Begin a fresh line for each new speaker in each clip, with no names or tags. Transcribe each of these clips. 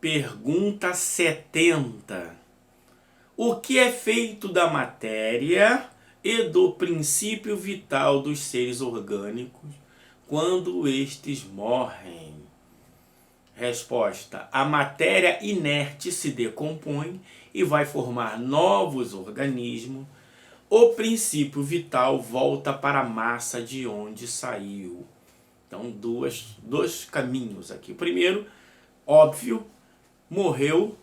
Pergunta 70. O que é feito da matéria e do princípio vital dos seres orgânicos quando estes morrem? Resposta: a matéria inerte se decompõe e vai formar novos organismos. O princípio vital volta para a massa de onde saiu. Então, dois caminhos aqui. O primeiro, óbvio, morreu,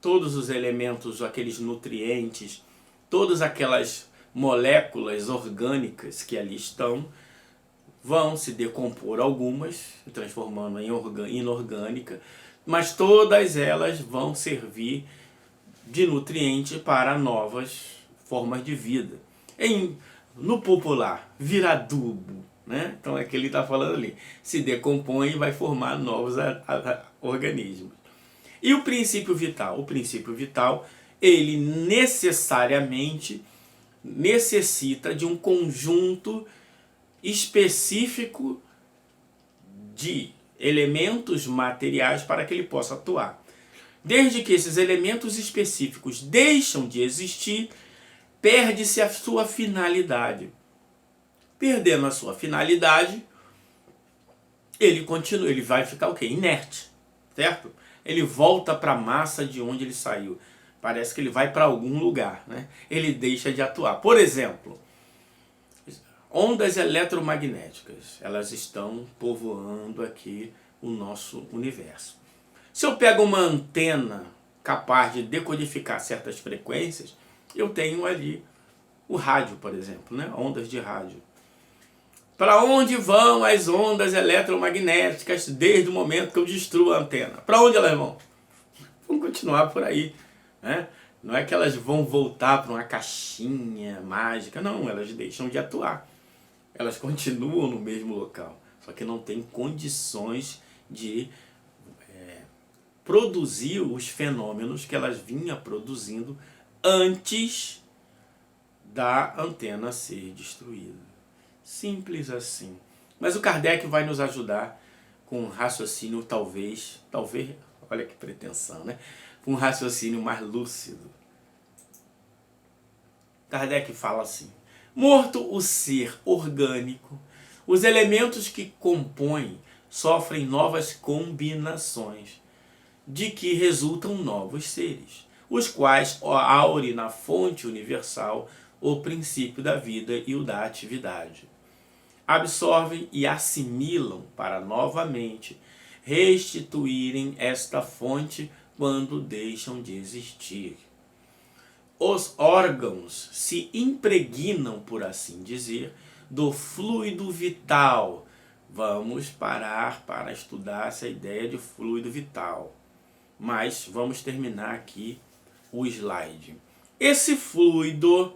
todos os elementos, aqueles nutrientes, todas aquelas moléculas orgânicas que ali estão, vão se decompor algumas, transformando em inorgânica, mas todas elas vão servir de nutriente para novas formas de vida. No popular, vira adubo, né? Então é que ele está falando ali. Se decompõe e vai formar novos organismos. E o princípio vital? O princípio vital, ele necessariamente necessita de um conjunto específico de elementos materiais para que ele possa atuar. Desde que esses elementos específicos deixam de existir, perde-se a sua finalidade. Perdendo a sua finalidade, ele continua, ele vai ficar o quê? Inerte, certo? Ele volta para a massa de onde ele saiu. Parece que ele vai para algum lugar, né? Ele deixa de atuar. Por exemplo, ondas eletromagnéticas, elas estão povoando aqui o nosso universo. Se eu pego uma antena capaz de decodificar certas frequências, eu tenho ali o rádio, por exemplo, né? Ondas de rádio. Para onde vão as ondas eletromagnéticas desde o momento que eu destruo a antena? Para onde elas vão? Vão continuar por aí, né? Não é que elas vão voltar para uma caixinha mágica, não, elas deixam de atuar. Elas continuam no mesmo local, só que não tem condições de produzir os fenômenos que elas vinham produzindo antes da antena ser destruída. Simples assim. Mas o Kardec vai nos ajudar com um raciocínio talvez, olha que pretensão, né? Com um raciocínio mais lúcido. Kardec fala assim: morto o ser orgânico, os elementos que compõem sofrem novas combinações, de que resultam novos seres, os quais aurem na fonte universal o princípio da vida e o da atividade. Absorvem e assimilam para novamente restituírem esta fonte quando deixam de existir. Os órgãos se impregnam, por assim dizer, do fluido vital. Vamos parar para estudar essa ideia de fluido vital. Mas vamos terminar aqui o slide. Esse fluido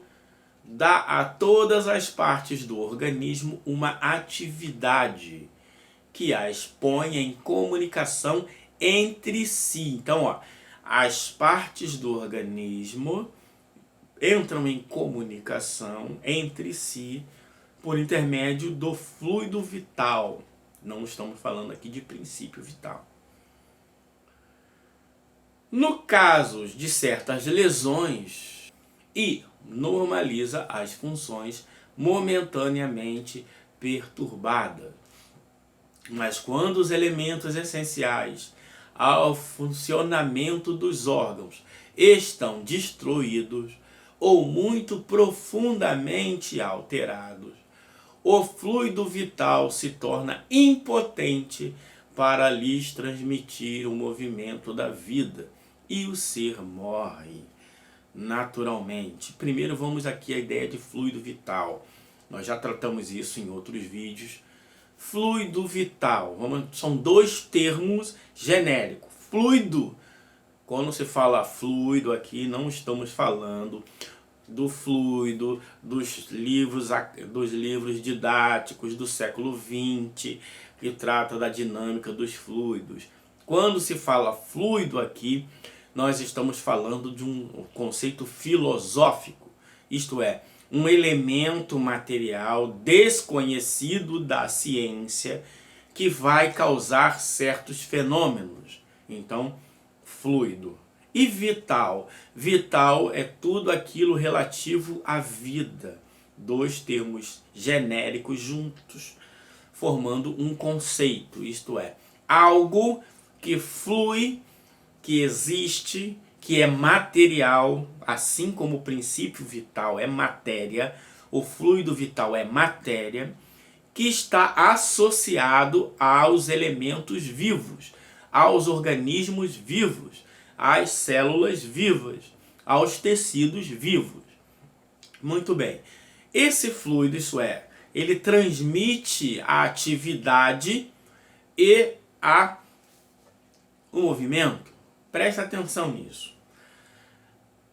dá a todas as partes do organismo uma atividade que as põe em comunicação entre si. Então, as partes do organismo entram em comunicação entre si por intermédio do fluido vital. Não estamos falando aqui de princípio vital. No caso de certas lesões, e normaliza as funções momentaneamente perturbadas. Mas quando os elementos essenciais ao funcionamento dos órgãos estão destruídos ou muito profundamente alterados, o fluido vital se torna impotente para lhes transmitir o movimento da vida e o ser morre naturalmente. Primeiro vamos aqui à ideia de fluido vital. Nós já tratamos isso em outros vídeos. Fluido vital, são dois termos genéricos. Fluido, quando se fala fluido aqui, não estamos falando do fluido dos livros didáticos do século XX, que trata da dinâmica dos fluidos. Quando se fala fluido aqui, nós estamos falando de um conceito filosófico, isto é, um elemento material desconhecido da ciência que vai causar certos fenômenos. Então, fluido. E vital? Vital é tudo aquilo relativo à vida. Dois termos genéricos juntos, formando um conceito, isto é, algo que flui, que existe, que é material, assim como o princípio vital é matéria, o fluido vital é matéria, que está associado aos elementos vivos, aos organismos vivos, às células vivas, aos tecidos vivos. Muito bem. Esse fluido, isso é, ele transmite a atividade e o movimento. Presta atenção nisso.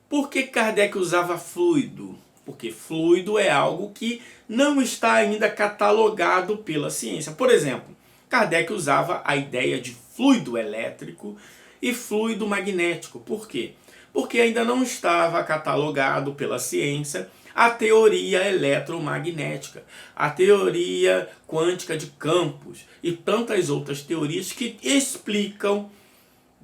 Por que Kardec usava fluido? Porque fluido é algo que não está ainda catalogado pela ciência. Por exemplo, Kardec usava a ideia de fluido elétrico e fluido magnético. Por quê? Porque ainda não estava catalogado pela ciência a teoria eletromagnética, a teoria quântica de campos e tantas outras teorias que explicam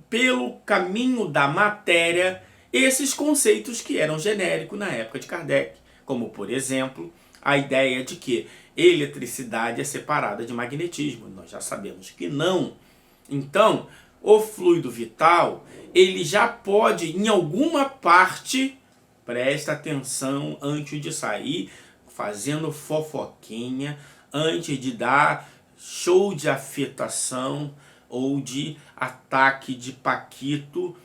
pelo caminho da matéria esses conceitos que eram genéricos na época de Kardec, como por exemplo a ideia de que eletricidade é separada de magnetismo. Nós já sabemos que não. Então, o fluido vital, ele já pode, em alguma parte, presta atenção antes de sair fazendo fofoquinha, antes de dar show de afetação ou de ataque de paquito,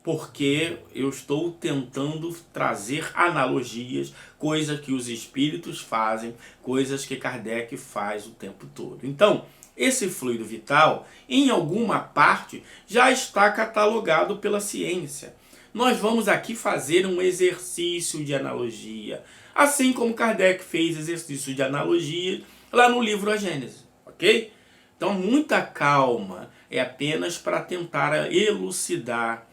porque eu estou tentando trazer analogias, coisas que os espíritos fazem, coisas que Kardec faz o tempo todo. Então, esse fluido vital, em alguma parte, já está catalogado pela ciência. Nós vamos aqui fazer um exercício de analogia, assim como Kardec fez exercício de analogia lá no livro A Gênese, ok? Então, muita calma, é apenas para tentar elucidar.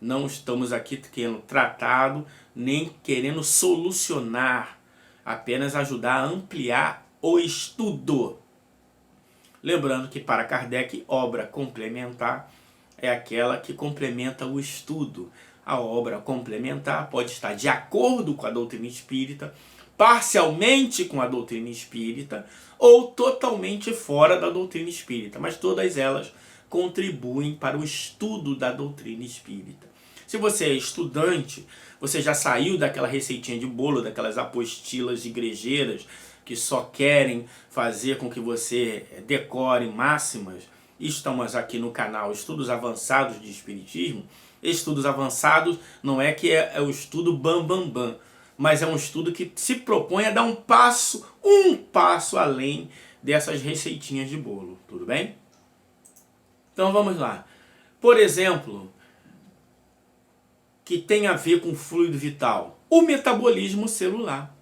Não estamos aqui querendo tratado, nem querendo solucionar, apenas ajudar a ampliar o estudo. Lembrando que para Kardec, obra complementar é aquela que complementa o estudo. A obra complementar pode estar de acordo com a doutrina espírita, parcialmente com a doutrina espírita ou totalmente fora da doutrina espírita, mas todas elas contribuem para o estudo da doutrina espírita. Se você é estudante, você já saiu daquela receitinha de bolo, daquelas apostilas igrejeiras que só querem fazer com que você decore máximas. Estamos aqui no canal Estudos Avançados de Espiritismo. Estudos avançados não é que é o estudo bam, mas é um estudo que se propõe a dar um passo além dessas receitinhas de bolo, tudo bem? Então vamos lá. Por exemplo, que tem a ver com fluido vital, o metabolismo celular.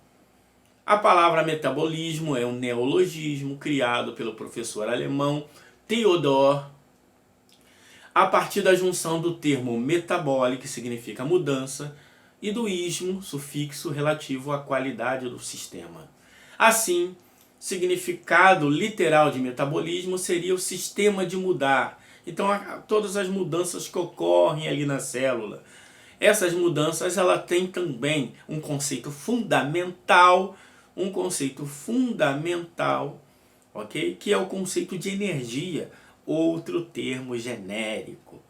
A palavra metabolismo é um neologismo criado pelo professor alemão Theodor a partir da junção do termo metabólico, que significa mudança, e do ismo, sufixo relativo à qualidade do sistema. Assim, significado literal de metabolismo seria o sistema de mudar. Então, todas as mudanças que ocorrem ali na célula, essas mudanças ela tem também um conceito fundamental, ok? Que é o conceito de energia, outro termo genérico.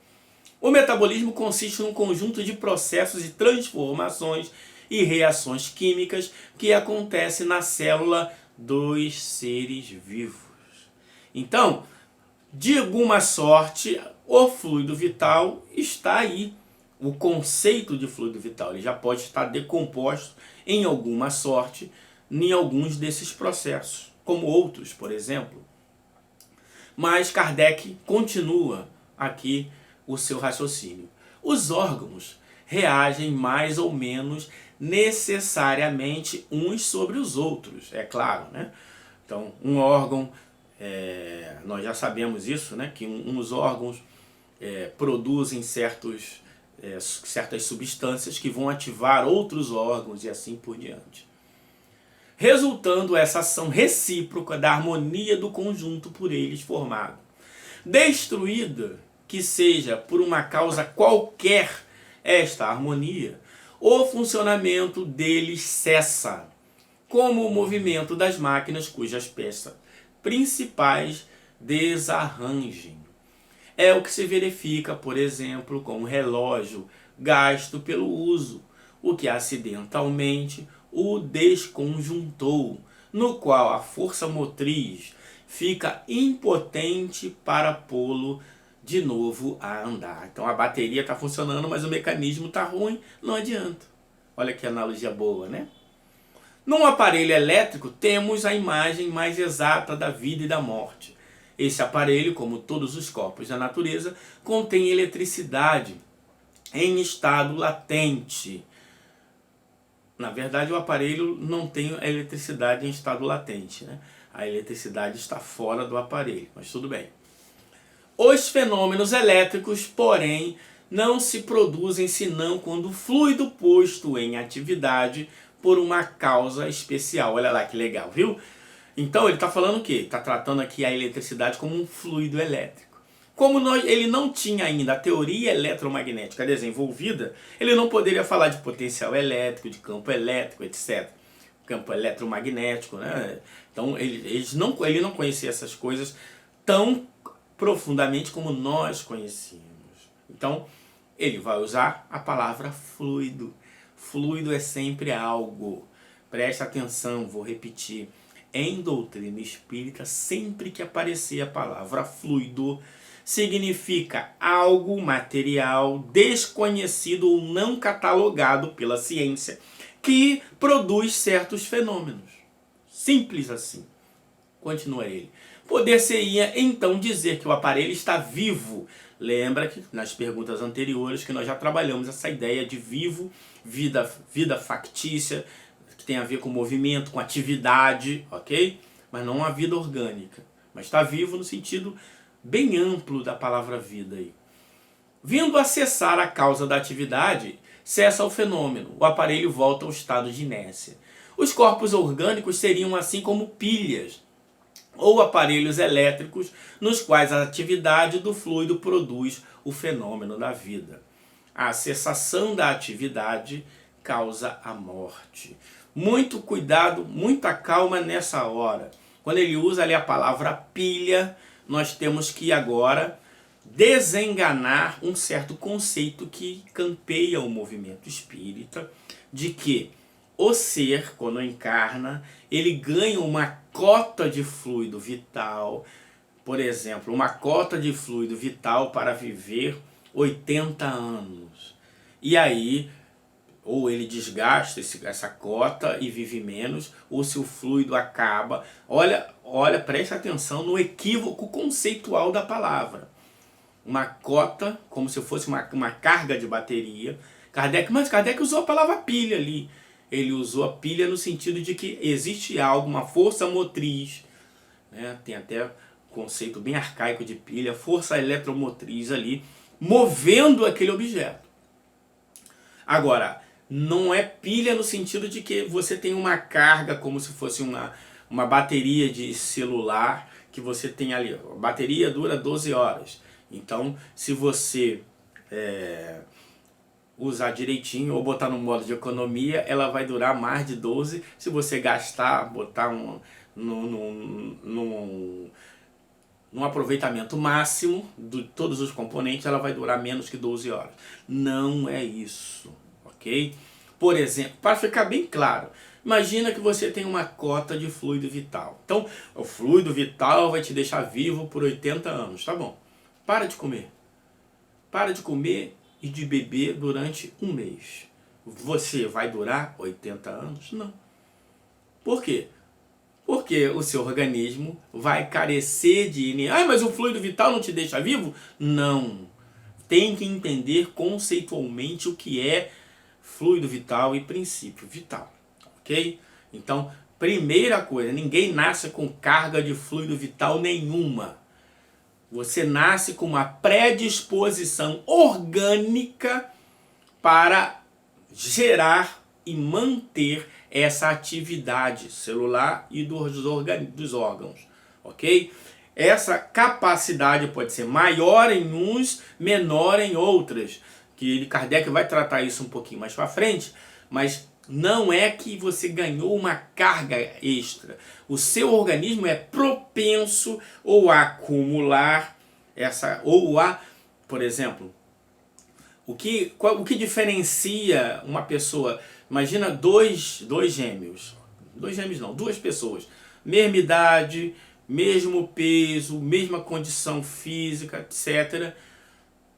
O metabolismo consiste num conjunto de processos e transformações e reações químicas que acontecem na célula dos seres vivos. Então, de alguma sorte, o fluido vital está aí. O conceito de fluido vital ele já pode estar decomposto em alguma sorte em alguns desses processos, como outros, por exemplo. Mas Kardec continua aqui o seu raciocínio. Os órgãos reagem mais ou menos necessariamente uns sobre os outros, é claro, né? Então, um órgão, nós já sabemos isso, né? Que uns órgãos produzem certas substâncias que vão ativar outros órgãos e assim por diante. Resultando essa ação recíproca da harmonia do conjunto por eles formado. Destruída que seja por uma causa qualquer esta harmonia, o funcionamento deles cessa, como o movimento das máquinas cujas peças principais desarranjem. É o que se verifica, por exemplo, com o relógio gasto pelo uso, o que acidentalmente o desconjuntou, no qual a força motriz fica impotente para pô-lo de novo a andar. Então a bateria está funcionando, mas o mecanismo está ruim, não adianta. Olha que analogia boa, né? Num aparelho elétrico temos a imagem mais exata da vida e da morte. Esse aparelho, como todos os corpos da natureza, contém eletricidade em estado latente. Na verdade, o aparelho não tem eletricidade em estado latente, né? A eletricidade está fora do aparelho, mas tudo bem. Os fenômenos elétricos, porém, não se produzem senão quando o fluido posto em atividade por uma causa especial. Olha lá que legal, viu? Então ele está falando o quê? Está tratando aqui a eletricidade como um fluido elétrico. Como ele não tinha ainda a teoria eletromagnética desenvolvida, ele não poderia falar de potencial elétrico, de campo elétrico, etc. Campo eletromagnético, né? Então ele não conhecia essas coisas tão profundamente como nós conhecíamos. Então ele vai usar a palavra fluido. Fluido é sempre algo. Presta atenção, vou repetir. Em doutrina espírita, sempre que aparecer a palavra fluido, significa algo material, desconhecido ou não catalogado pela ciência, que produz certos fenômenos. Simples assim. Continua ele. Poder-se-ia então dizer que o aparelho está vivo. Lembra que nas perguntas anteriores que nós já trabalhamos essa ideia de vivo, vida factícia, que tem a ver com movimento, com atividade, ok? Mas não a vida orgânica. Mas está vivo no sentido bem amplo da palavra vida aí. Vindo a cessar a causa da atividade, cessa o fenômeno. O aparelho volta ao estado de inércia. Os corpos orgânicos seriam assim como pilhas ou aparelhos elétricos nos quais a atividade do fluido produz o fenômeno da vida. A cessação da atividade causa a morte. Muito cuidado, muita calma nessa hora. Quando ele usa ali a palavra pilha, nós temos que agora desenganar um certo conceito que campeia o movimento espírita, de que o ser, quando encarna, ele ganha uma cota de fluido vital, por exemplo, uma cota de fluido vital para viver 80 anos. E aí, ou ele desgasta essa cota e vive menos, ou se o fluido acaba. Olha, preste atenção no equívoco conceitual da palavra. Uma cota, como se fosse uma carga de bateria. Mas Kardec usou a palavra pilha ali. Ele usou a pilha no sentido de que existe algo, uma força motriz, né? Tem até conceito bem arcaico de pilha, força eletromotriz ali, movendo aquele objeto. Agora, não é pilha no sentido de que você tem uma carga como se fosse uma bateria de celular que você tem ali. A bateria dura 12 horas. Então, se você usar direitinho ou botar no modo de economia, ela vai durar mais de 12. Se você gastar, botar num aproveitamento máximo de todos os componentes, ela vai durar menos que 12 horas. Não é isso, ok? Por exemplo, para ficar bem claro, imagina que você tem uma cota de fluido vital. Então, o fluido vital vai te deixar vivo por 80 anos, tá bom? Para de comer. Para de comer e de beber durante um mês. Você vai durar 80 anos? Não. Por quê? Porque o seu organismo vai carecer de energia. Mas o fluido vital não te deixa vivo? Não. Tem que entender conceitualmente o que é fluido vital e princípio vital. Ok? Então, primeira coisa, ninguém nasce com carga de fluido vital nenhuma. Você nasce com uma predisposição orgânica para gerar e manter essa atividade celular e dos órgãos, ok? essa capacidade pode ser maior em uns, menor em outras, que Kardec vai tratar isso um pouquinho mais para frente, mas não é que você ganhou uma carga extra. O seu organismo é propenso ou a acumular essa, ou a, por exemplo, o que diferencia uma pessoa, imagina dois gêmeos, não, duas pessoas, mesma idade, mesmo peso, mesma condição física, etc.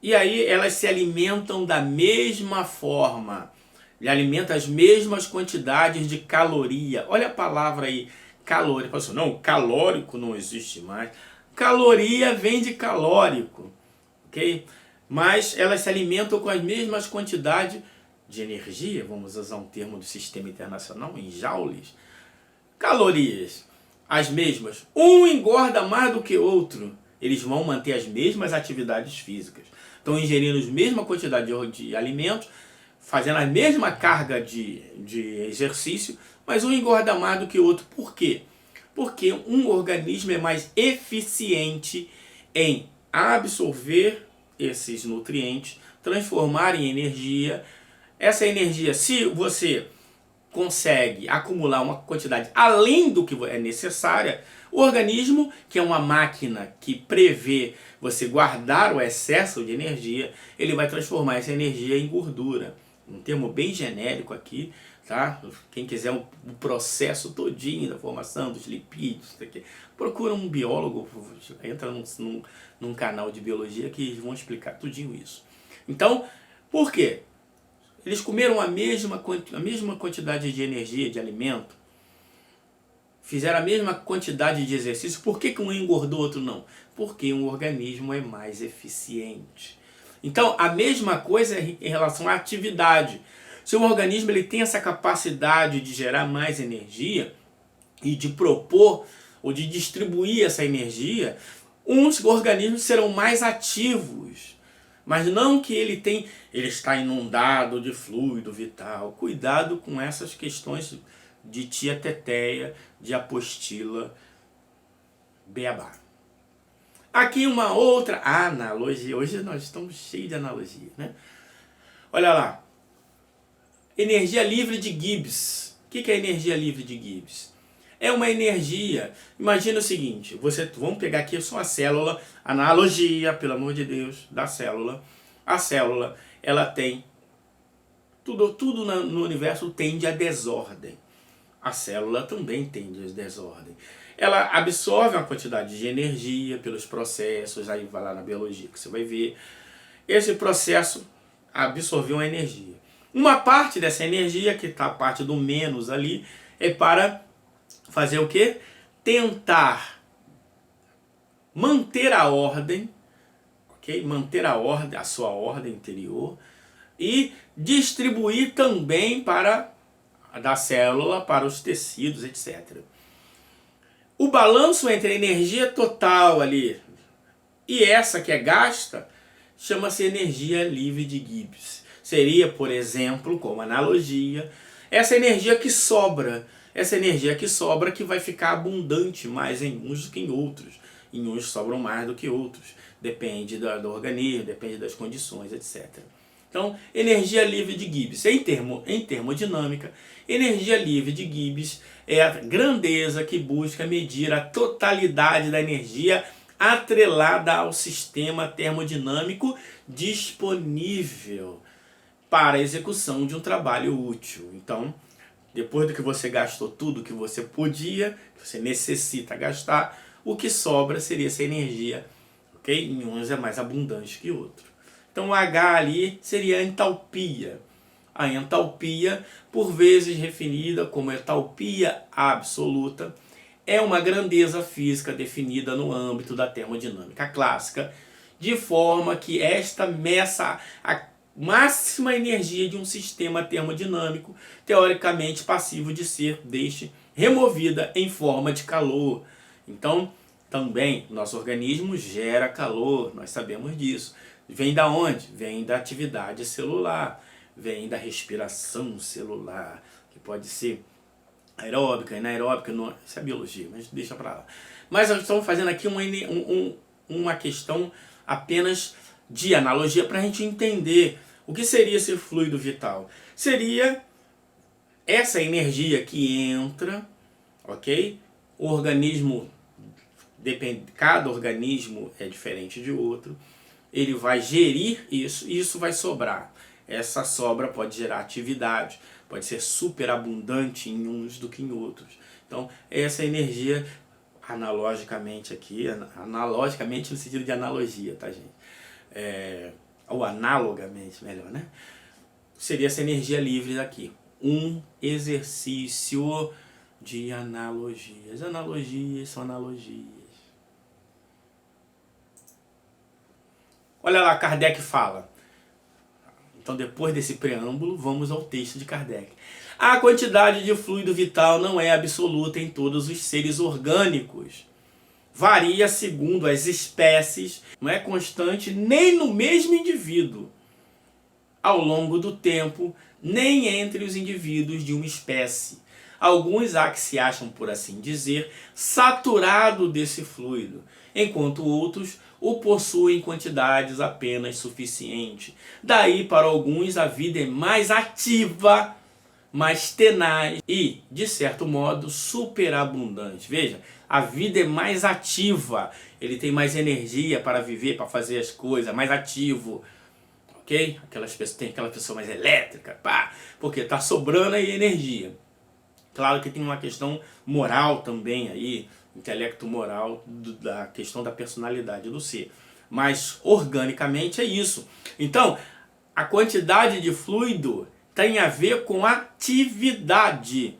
E aí elas se alimentam da mesma forma, e alimentam as mesmas quantidades de caloria. Olha a palavra aí, caloria. Pessoal, não, calórico não existe mais. Caloria vem de calórico, ok? Mas elas se alimentam com as mesmas quantidades de energia, vamos usar um termo do sistema internacional, em joules. Calorias, as mesmas. Um engorda mais do que outro. Eles vão manter as mesmas atividades físicas. Estão ingerindo a mesma quantidade de alimentos, fazendo a mesma carga de exercício, mas um engorda mais do que o outro. Por quê? Porque um organismo é mais eficiente em absorver esses nutrientes, transformar em energia. Essa energia, se você consegue acumular uma quantidade além do que é necessária, o organismo, que é uma máquina que prevê você guardar o excesso de energia, ele vai transformar essa energia em gordura. Um termo bem genérico aqui, tá? Quem quiser o processo todinho da formação dos lipídios, procura um biólogo, entra num canal de biologia que eles vão explicar tudinho isso. Então, por quê? Eles comeram a mesma quantidade de energia, de alimento, fizeram a mesma quantidade de exercício. Por que um engordou, outro não? Porque um organismo é mais eficiente. Então, a mesma coisa em relação à atividade. Se o organismo ele tem essa capacidade de gerar mais energia e de propor ou de distribuir essa energia, uns organismos serão mais ativos. Mas não que ele está inundado de fluido vital. Cuidado com essas questões de tia teteia, de apostila, beabá. Aqui uma outra analogia. Hoje nós estamos cheios de analogia, né? Olha lá. Energia livre de Gibbs. O que é energia livre de Gibbs? É uma energia, imagina o seguinte, vamos pegar aqui só a célula, analogia, pelo amor de Deus, da célula. A célula, ela tem, tudo no universo tende a desordem. A célula também tende a desordem. Ela absorve uma quantidade de energia pelos processos, aí vai lá na biologia que você vai ver. Esse processo absorveu uma energia. Uma parte dessa energia, que está a parte do menos ali, é para fazer o quê? Tentar manter a ordem, ok? Manter a ordem, a sua ordem interior, e distribuir também para da célula para os tecidos, etc. O balanço entre a energia total ali e essa que é gasta chama-se energia livre de Gibbs. Seria, por exemplo, como analogia, essa energia que sobra. Essa energia que sobra que vai ficar abundante mais em uns do que em outros. Em uns sobram mais do que outros. Depende do organismo, depende das condições, etc. Então, energia livre de Gibbs. Em termodinâmica, energia livre de Gibbs é a grandeza que busca medir a totalidade da energia atrelada ao sistema termodinâmico disponível para a execução de um trabalho útil. Então, depois do que você gastou tudo que você podia, que você necessita gastar, o que sobra seria essa energia, ok? Em uns é mais abundante que outro. Então o H ali seria a entalpia. A entalpia, por vezes definida como entalpia absoluta, é uma grandeza física definida no âmbito da termodinâmica clássica, de forma que esta meça a máxima energia de um sistema termodinâmico, teoricamente passivo de ser removida em forma de calor. Então, também, nosso organismo gera calor, nós sabemos disso. Vem da onde? Vem da atividade celular, vem da respiração celular, que pode ser aeróbica, anaeróbica, isso é biologia, mas deixa pra lá. Mas nós estamos fazendo aqui uma questão apenas de analogia para a gente entender o que seria esse fluido vital. Seria essa energia que entra, ok? O organismo, cada organismo é diferente de outro, ele vai gerir isso e isso vai sobrar. Essa sobra pode gerar atividade, pode ser superabundante em uns do que em outros. Então, essa energia, analogicamente aqui, analogicamente no sentido de analogia, tá, gente? Ou analogamente, melhor, né? Seria essa energia livre daqui. Um exercício de analogias. Analogias são analogias. Olha lá, Kardec fala. Então, depois desse preâmbulo, vamos ao texto de Kardec. A quantidade de fluido vital não é absoluta em todos os seres orgânicos. Varia segundo as espécies, não é constante nem no mesmo indivíduo, ao longo do tempo, nem entre os indivíduos de uma espécie. Alguns há que se acham, por assim dizer, saturado desse fluido, enquanto outros o possuem em quantidades apenas suficientes. Daí, para alguns, a vida é mais ativa, mais tenaz e, de certo modo, superabundante. Veja, a vida é mais ativa, ele tem mais energia para viver, para fazer as coisas, mais ativo. Ok? Tem aquela pessoa mais elétrica, pá, porque está sobrando aí energia. Claro que tem uma questão moral também aí, intelecto moral, da questão da personalidade do ser. Mas organicamente é isso. Então, a quantidade de fluido tem a ver com atividade,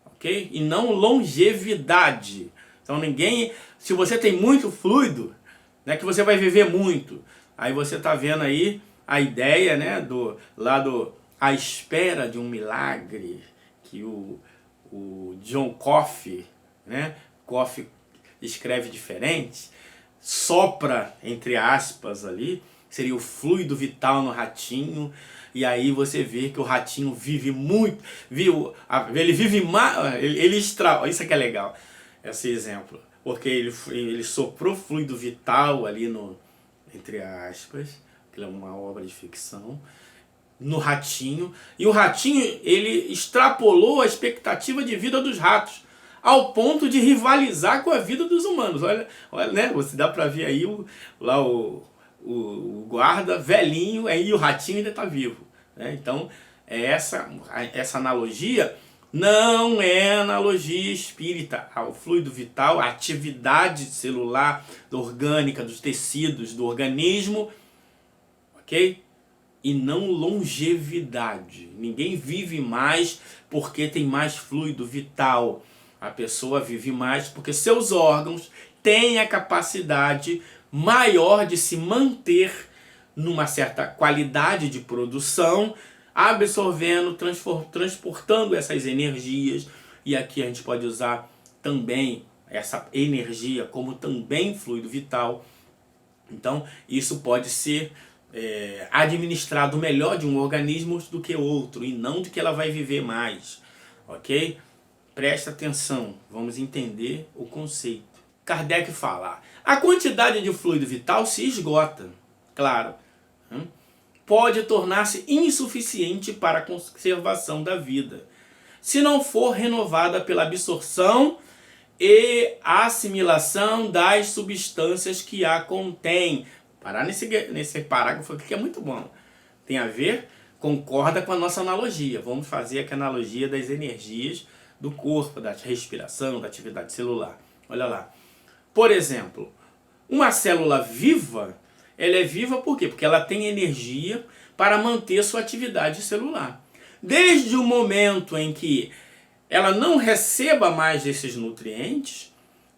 ok? E não longevidade. Então se você tem muito fluido, não é que você vai viver muito. Aí você está vendo aí a ideia, né, A Espera de um Milagre, que o John Coffey, né, Coffey escreve diferente, sopra, entre aspas ali, seria o fluido vital no ratinho, e aí você vê que o ratinho vive muito, ele vive mais, isso aqui é legal, esse exemplo, porque ele soprou fluido vital ali entre aspas, que é uma obra de ficção, no ratinho, e o ratinho ele extrapolou a expectativa de vida dos ratos, ao ponto de rivalizar com a vida dos humanos. Olha, né? Você dá para ver aí o guarda velhinho, aí o ratinho ainda está vivo, né? Então, essa analogia não é analogia espírita. O fluido vital, a atividade celular, orgânica, dos tecidos, do organismo, ok? E não longevidade. Ninguém vive mais porque tem mais fluido vital. A pessoa vive mais porque seus órgãos têm a capacidade maior de se manter numa certa qualidade de produção, absorvendo, transportando essas energias. E aqui a gente pode usar também essa energia como também fluido vital. Então, isso pode ser administrado melhor de um organismo do que outro, e não de que ela vai viver mais, ok? Presta atenção, vamos entender o conceito. Kardec fala, a quantidade de fluido vital se esgota, claro, pode tornar-se insuficiente para a conservação da vida, se não for renovada pela absorção e assimilação das substâncias que a contém. Parar nesse parágrafo aqui que é muito bom. Tem a ver, concorda com a nossa analogia. Vamos fazer aqui a analogia das energias do corpo, da respiração, da atividade celular. Olha lá. Por exemplo, uma célula viva, ela é viva por quê? Porque ela tem energia para manter sua atividade celular. Desde o momento em que ela não receba mais desses nutrientes,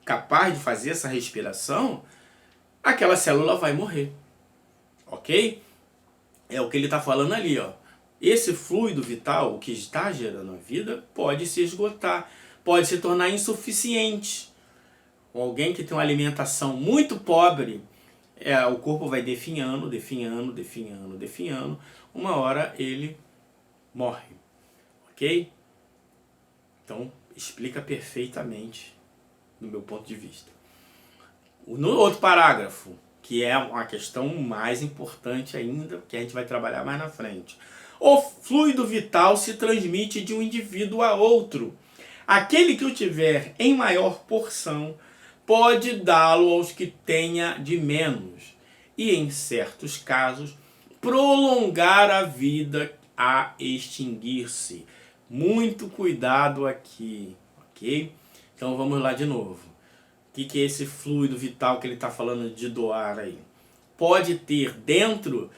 capaz de fazer essa respiração, aquela célula vai morrer, ok? É o que ele está falando ali, ó. Esse fluido vital, o que está gerando a vida, pode se esgotar, pode se tornar insuficiente. Alguém que tem uma alimentação muito pobre, o corpo vai definhando, uma hora ele morre, ok? Então, explica perfeitamente, do meu ponto de vista. No outro parágrafo, que é uma questão mais importante ainda, que a gente vai trabalhar mais na frente. O fluido vital se transmite de um indivíduo a outro. Aquele que o tiver em maior porção pode dá-lo aos que tenha de menos, e em certos casos prolongar a vida a extinguir-se. Muito cuidado aqui, ok? Então vamos lá de novo. O que é esse fluido vital que ele está falando de doar aí? Pode ter dentro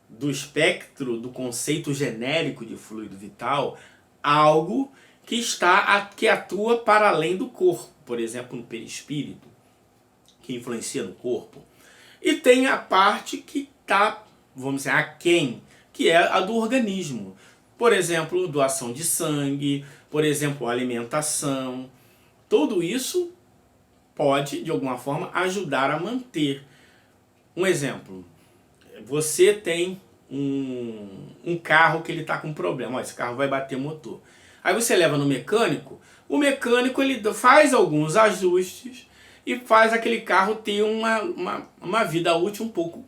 do espectro do conceito genérico de fluido vital algo que atua para além do corpo, por exemplo, no perispírito, que influencia no corpo. E tem a parte que está, vamos dizer, aquém, que é a do organismo. Por exemplo, doação de sangue, por exemplo, alimentação. Tudo isso pode, de alguma forma, ajudar a manter. Um exemplo, você tem um carro que ele está com problema. Ó, esse carro vai bater motor. Aí você leva no mecânico, o mecânico ele faz alguns ajustes e faz aquele carro ter uma vida útil um pouco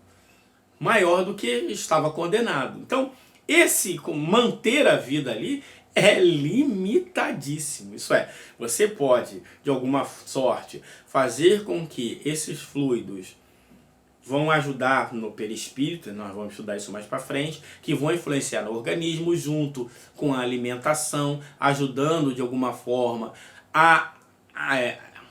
maior do que estava condenado. Então, esse manter a vida ali é limitadíssimo. Isso é, você pode, de alguma sorte, fazer com que esses fluidos vão ajudar no perispírito, nós vamos estudar isso mais para frente, que vão influenciar no organismo junto com a alimentação, ajudando de alguma forma a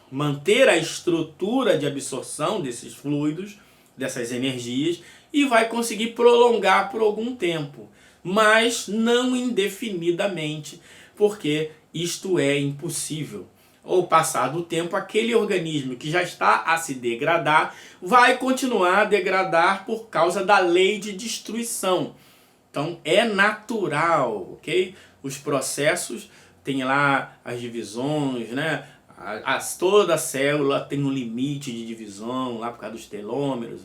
manter a estrutura de absorção desses fluidos, dessas energias, e vai conseguir prolongar por algum tempo, mas não indefinidamente, porque isto é impossível. Ou passar do tempo, aquele organismo que já está a se degradar, vai continuar a degradar por causa da lei de destruição. Então é natural, ok? Os processos, tem lá as divisões, né? Toda célula tem um limite de divisão, lá por causa dos telômeros,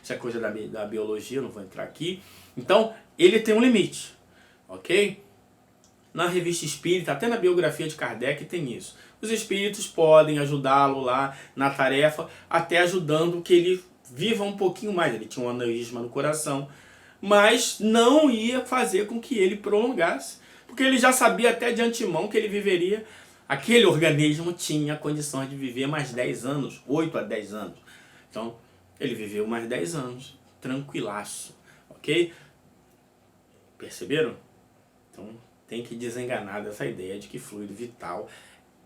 isso é coisa da biologia, não vou entrar aqui. Então, ele tem um limite, ok? Na revista espírita, até na biografia de Kardec tem isso. Os espíritos podem ajudá-lo lá na tarefa, até ajudando que ele viva um pouquinho mais. Ele tinha um aneurisma no coração, mas não ia fazer com que ele prolongasse, porque ele já sabia até de antemão que ele viveria, aquele organismo tinha condições de viver mais 10 anos, 8 a 10 anos. Então, ele viveu mais 10 anos, tranquilaço, ok? Perceberam? Então, tem que desenganar dessa ideia de que fluido vital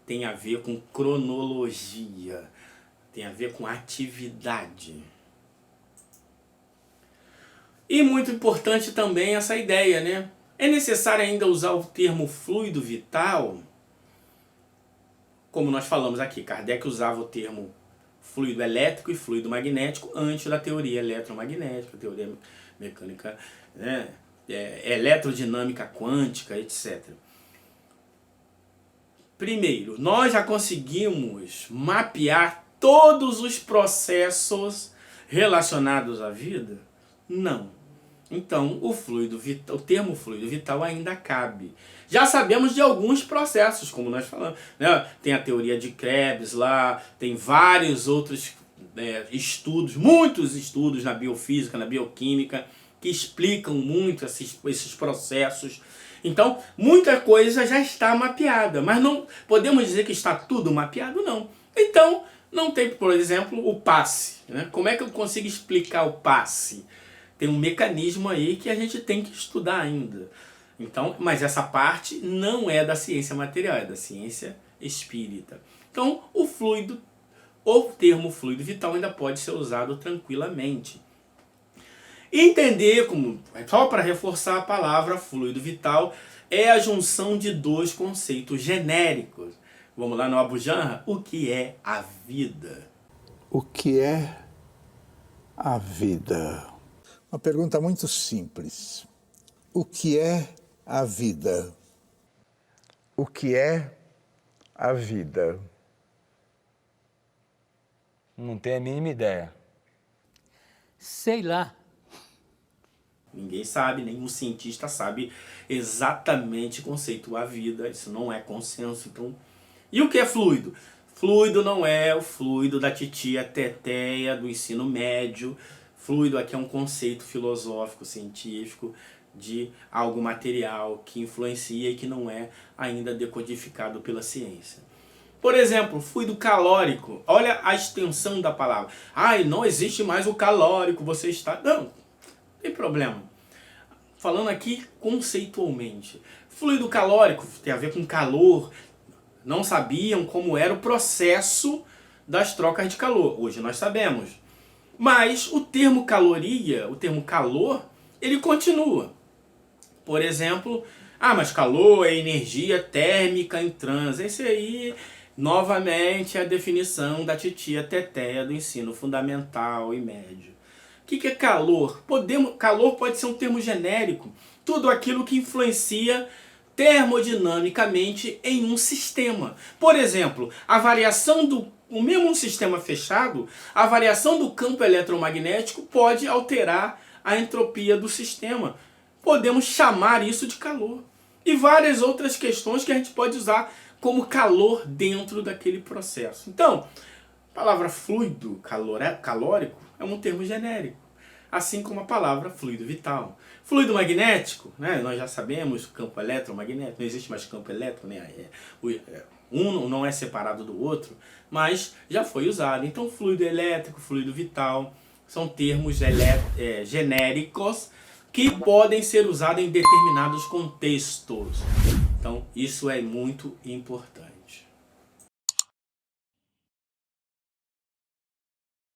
tem a ver com cronologia, tem a ver com atividade. E muito importante também essa ideia, né? É necessário ainda usar o termo fluido vital? Como nós falamos aqui, Kardec usava o termo fluido elétrico e fluido magnético antes da teoria eletromagnética, teoria mecânica, né? Eletrodinâmica quântica, etc. Primeiro, nós já conseguimos mapear todos os processos relacionados à vida? Não. Então, o termo fluido vital ainda cabe. Já sabemos de alguns processos, como nós falamos, né? Tem a teoria de Krebs lá, tem vários outros estudos, muitos estudos na biofísica, na bioquímica, que explicam muito esses processos. Então, muita coisa já está mapeada, mas não podemos dizer que está tudo mapeado, não. Então, não tem, por exemplo, o passe, né? Como é que eu consigo explicar o passe? Tem um mecanismo aí que a gente tem que estudar ainda. Então, mas essa parte não é da ciência material, é da ciência espírita. Então, o termo fluido vital ainda pode ser usado tranquilamente. Entender, só para reforçar a palavra fluido vital, é a junção de dois conceitos genéricos. Vamos lá no Abu Janra? O que é a vida?
O que é a vida? Uma pergunta muito simples. O que é a vida?
O que é a vida? Não tenho a mínima ideia.
Sei lá.
Ninguém sabe, nenhum cientista sabe exatamente conceituar a vida, isso não é consenso. Então, e o que é fluido? Fluido não é o fluido da titia teteia do ensino médio. Fluido aqui é um conceito filosófico, científico, de algo material que influencia e que não é ainda decodificado pela ciência. Por exemplo, fluido calórico. Olha a extensão da palavra. Ai, não existe mais o calórico, você está... Não tem problema. Falando aqui conceitualmente. Fluido calórico tem a ver com calor. Não sabiam como era o processo das trocas de calor. Hoje nós sabemos. Mas o termo caloria, o termo calor, ele continua. Por exemplo, mas calor é energia térmica em trânsito. Esse aí, novamente, é a definição da titia teteia do ensino fundamental e médio. O que é calor? Calor pode ser um termo genérico. Tudo aquilo que influencia termodinamicamente em um sistema. Por exemplo, a variação o mesmo sistema fechado, a variação do campo eletromagnético pode alterar a entropia do sistema. Podemos chamar isso de calor. E várias outras questões que a gente pode usar como calor dentro daquele processo. Então, a palavra fluido calórico é um termo genérico. Assim como a palavra fluido vital. Fluido magnético, né? Nós já sabemos, campo eletromagnético, não existe mais campo elétrico, né? Um não é separado do outro, mas já foi usado. Então, fluido elétrico, fluido vital, são termos genéricos que podem ser usados em determinados contextos. Então, isso é muito importante.